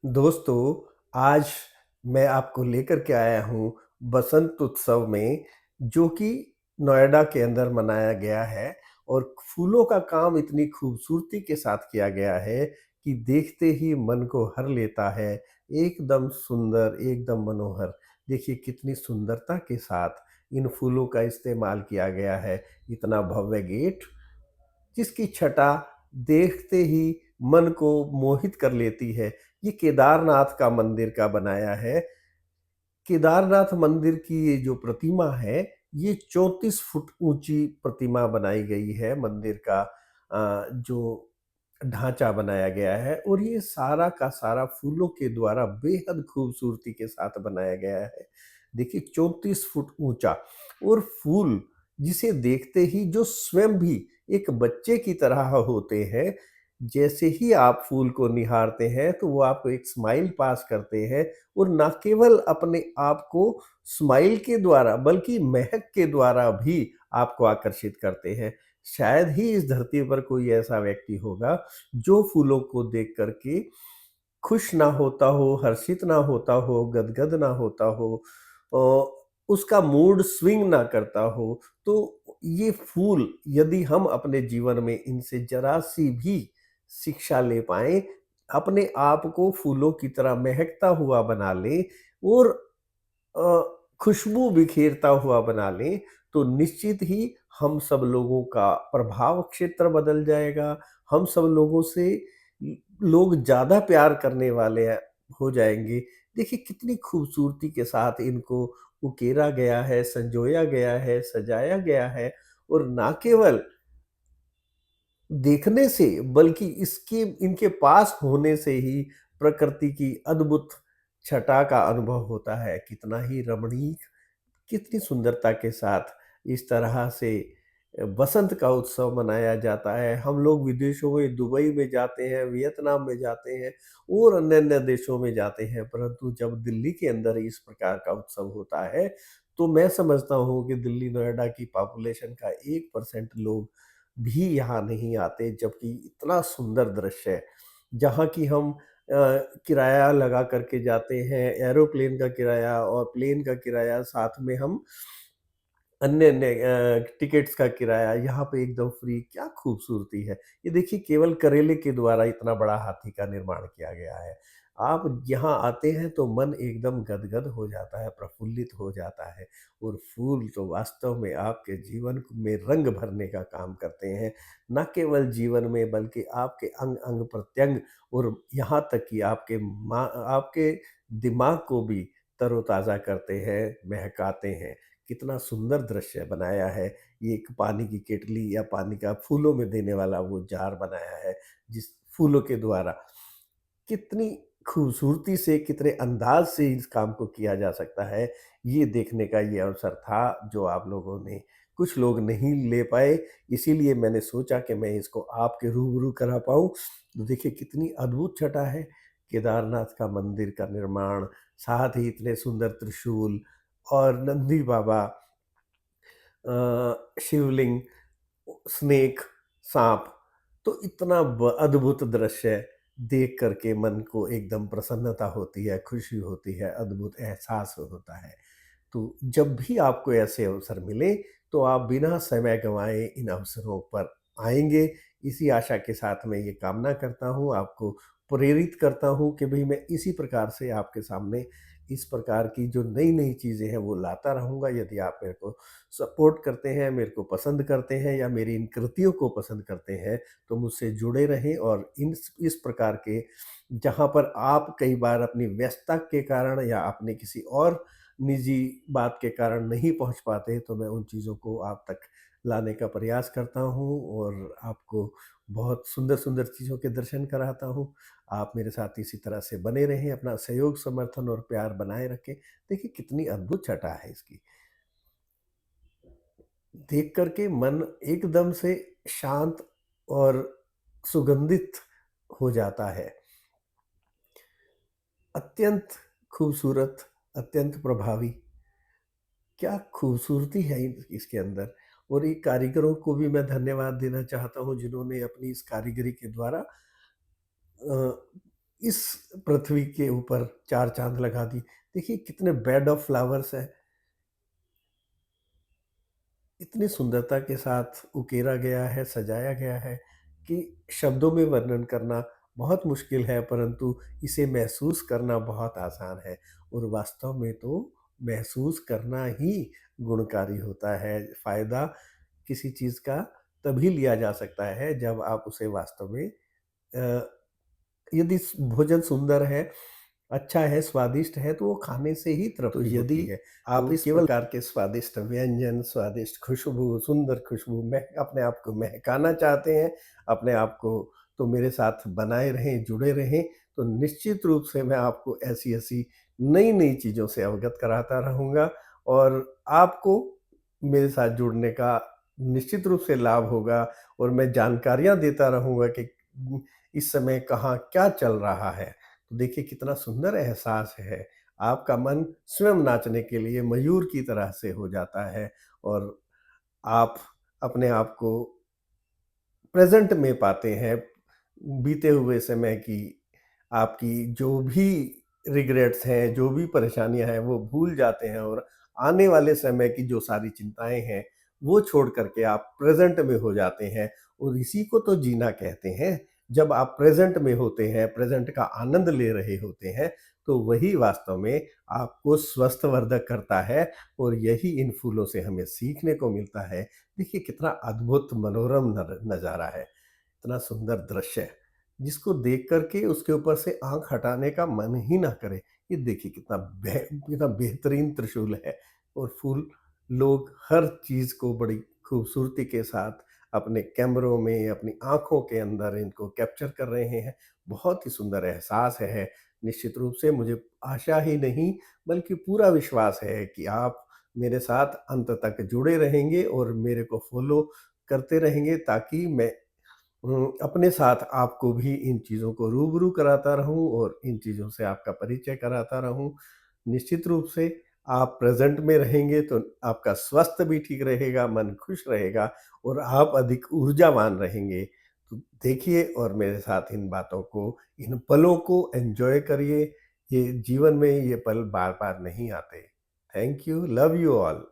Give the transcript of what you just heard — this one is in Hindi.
दोस्तों, आज मैं आपको लेकर के आया हूँ बसंत उत्सव में, जो कि नोएडा के अंदर मनाया गया है और फूलों का काम इतनी खूबसूरती के साथ किया गया है कि देखते ही मन को हर लेता है। एकदम सुंदर, एकदम मनोहर। देखिए कितनी सुंदरता के साथ इन फूलों का इस्तेमाल किया गया है। इतना भव्य गेट जिसकी छटा देखते ही मन को मोहित कर लेती है। ये केदारनाथ का मंदिर का बनाया है। केदारनाथ मंदिर की ये जो प्रतिमा है, ये 34 फुट ऊँची प्रतिमा बनाई गई है। मंदिर का जो ढाँचा बनाया गया है और ये सारा का सारा फूलों के द्वारा बेहद खूबसूरती के साथ बनाया गया है। देखिए 34 फुट ऊँचा और फूल जिसे देखते ही जो स्वयं भी एक बच्चे की तरह होते हैं, जैसे ही आप फूल को निहारते हैं तो वो आपको एक स्माइल पास करते हैं और ना केवल अपने आप को स्माइल के द्वारा बल्कि महक के द्वारा भी आपको आकर्षित करते हैं। शायद ही इस धरती पर कोई ऐसा व्यक्ति होगा जो फूलों को देख कर के खुश ना होता हो, हर्षित ना होता हो, गदगद ना होता हो, अ, उसका मूड स्विंग ना करता हो। तो ये फूल यदि हम अपने जीवन में इनसे ज़रा-सी भी शिक्षा ले पाएँ, अपने आप को फूलों की तरह महकता हुआ बना लें और अ, खुशबू बिखेरता हुआ बना लें, तो निश्चित ही हम सब लोगों का प्रभाव क्षेत्र बदल जाएगा। हम सब लोगों से ल लोग ज़्यादा प्यार करने वाले हो जाएँगे। देखिए कितनी खूबसूरती के साथ इनको उकेरा गया है, संजोया गया है, सजाया गया है और ना केवल देखने से बल्कि इसके इनके पास होने से ही प्रकृति की अद्भुत छटा का अनुभव होता है। कितना ही रमणीक, कितनी सुंदरता के साथ इस तरह से बसंत का उत्सव मनाया जाता है। हम लोग विदेशों में दुबई में जाते हैं, वियतनाम में जाते हैं और अन्य-अन्य देशों में जाते हैं, परंतु जब दिल्ली के अंदर इस प्रकार का उत्सव होता है, तो मैं समझता हूँ कि दिल्ली, नोएडा की पॉपुलेशन का 1% लोग भी यहाँ नहीं आते, जबकि इतना सुंदर दृश्य है। जहाँ की हम किराया लगा कर के जाते हैं, एरोप्लेन का किराया और प्लेन का किराया, साथ में हम अन्य-अन्य टिकट्स का किराया यहाँ पे एकदम फ्री, क्या खूबसूरती है। ये देखिए केवल करेले के द्वारा इतना बड़ा हाथी का निर्माण किया गया है। आप यहाँ आते हैं तो मन एकदम गदगद हो जाता है, प्रफुल्लित हो जाता है और फूल तो वास्तव में आपके जीवन में रंग भरने का काम करते हैं। ना केवल जीवन में बल्कि आपके अंग-अंग प्रत्यंग और यहाँ तक कि आपके दिमाग को भी तरोताज़ा करते हैं, महकाते हैं। कितना सुंदर दृश्य बनाया है। ये एक पानी की केतली या पानी का फूलों में देने वाला वो जार बनाया है, जिस फूलों के द्वारा कितनी खूबसूरती से, कितने अंदाज़ से इस काम को किया जा सकता है, ये देखने का ये अवसर था, जो आप लोगों ने कुछ लोग नहीं ले पाए, इसीलिए मैंने सोचा कि मैं इसको आपके रूबरू करा पाऊँ। तो देखिए कितनी अद्भुत छटा है, केदारनाथ का मंदिर का निर्माण, साथ ही इतने सुंदर त्रिशूल और नंदी बाबा, शिवलिंग, स्नेक, साँप, तो इतना अद्भुत दृश्य देख कर के मन को एकदम प्रसन्नता होती है, खुशी होती है, अद्भुत एहसास होता है। तो जब भी आपको ऐसे अवसर मिले, तो आप बिना समय गँवाए इन अवसरों पर आएँगे, इसी आशा के साथ मैं ये कामना करता हूँ, आपको प्रेरित करता हूँ कि भई मैं इसी प्रकार से आपके सामने इस प्रकार की जो नई-नई चीज़ें हैं, वो लाता रहूँगा। यदि आप मेरे को सपोर्ट करते हैं, मेरे को पसंद करते हैं या मेरी इन कृतियों को पसंद करते हैं, तो मुझसे जुड़े रहें और इस प्रकार के जहाँ पर आप कई बार अपनी व्यस्तता के कारण या अपने किसी और निजी बात के कारण नहीं पहुँच पाते, तो मैं उन चीज़ों को आप तक लाने का प्रयास करता हूँ और आपको बहुत सुंदर-सुंदर चीज़ों के दर्शन कराता हूँ। आप मेरे साथ इसी तरह से बने रहें, अपना सहयोग, समर्थन और प्यार बनाए रखें। देखिए कितनी अद्भुत छटा है इसकी। देख कर के मन एकदम से शांत और सुगंधित हो जाता है। अत्यंत खूबसूरत, अत्यंत प्रभावी, क्या खूबसूरती है इसके अंदर और ये कारीगरों को भी मैं धन्यवाद देना चाहता हूँ जिन्होंने अपनी इस कारीगरी के द्वारा अ, इस पृथ्वी के ऊपर 4 चाँद लगा दिए। देखिए कितने बेड ऑफ फ्लावर्स हैं, इतनी सुंदरता के साथ उकेरा गया है, सजाया गया है कि शब्दों में वर्णन करना बहुत मुश्किल है, परंतु इसे महसूस करना बहुत आसान है और वास्तव में तो महसूस करना ही गुणकारी होता है। फ़ायदा किसी चीज़ का तभी लिया जा सकता है जब आप उसे वास्तव में अ, यदि भोजन सुंदर है, अच्छा है, स्वादिष्ट है तो वो खाने से ही तो तृप्ति होती यदि है। आप तो इस केवल प्रकार के स्वादिष्ट व्यंजन, स्वादिष्ट खुशबू, सुंदर खुशबू अपने आप को महकाना चाहते हैं, अपने आप को तो मेरे साथ बनाए रहें, जुड़े रहें, तो निश्चित रूप से मैं आपको ऐसी-ऐसी नई-नई चीज़ों से अवगत कराता रहूँगा और आपको मेरे साथ जुड़ने का निश्चित रूप से लाभ होगा और मैं जानकारियाँ देता रहूँगा कि इस समय कहाँ क्या चल रहा है। तो देखिए कितना सुंदर एहसास है। आपका मन स्वयं नाचने के लिए मयूर की तरह से हो जाता है और आप अपने आप को प्रेज़ेंट में पाते हैं, बीते हुए समय की आपकी जो भी रिग्रेट्स हैं, जो भी परेशानियाँ हैं, वो भूल जाते हैं और आने वाले समय की जो सारी चिंताएँ हैं, वो छोड़ कर के आप प्रेज़ेंट में हो जाते हैं और इसी को तो जीना कहते हैं। जब आप प्रेज़ेंट में होते हैं, प्रेज़ेंट का आनंद ले रहे होते हैं, तो वही वास्तव में आपको स्वस्थवर्धक करता है और यही इन फूलों से हमें सीखने को मिलता है। देखिए कितना अद्भुत मनोरम नज़ारा है, इतना सुंदर दृश्य, जिसको देख कर के उसके ऊपर से आँख हटाने का मन ही ना करे। ये देखिए कितना बेहतरीन त्रिशूल है और फूल लोग हर चीज़ को बड़ी खूबसूरती के साथ अपने कैमरों में, अपनी आँखों के अंदर इनको कैप्चर कर रहे हैं। बहुत ही सुंदर एहसास है। निश्चित रूप से मुझे आशा ही नहीं बल्कि पूरा विश्वास है कि आप मेरे साथ अंत तक जुड़े रहेंगे और मेरे को फ़ॉलो करते रहेंगे ताकि मैं अपने साथ आपको भी इन चीज़ों को रूबरू कराता रहूँ और इन चीज़ों से आपका परिचय कराता रहूँ। निश्चित रूप से आप प्रेज़ेंट में रहेंगे तो आपका स्वास्थ्य भी ठीक रहेगा, मन खुश रहेगा और आप अधिक ऊर्जावान रहेंगे। तो देखिए और मेरे साथ इन बातों को, इन पलों को एन्जॉय करिए। ये जीवन में ये पल बार-बार नहीं आते। Thank you, love you all.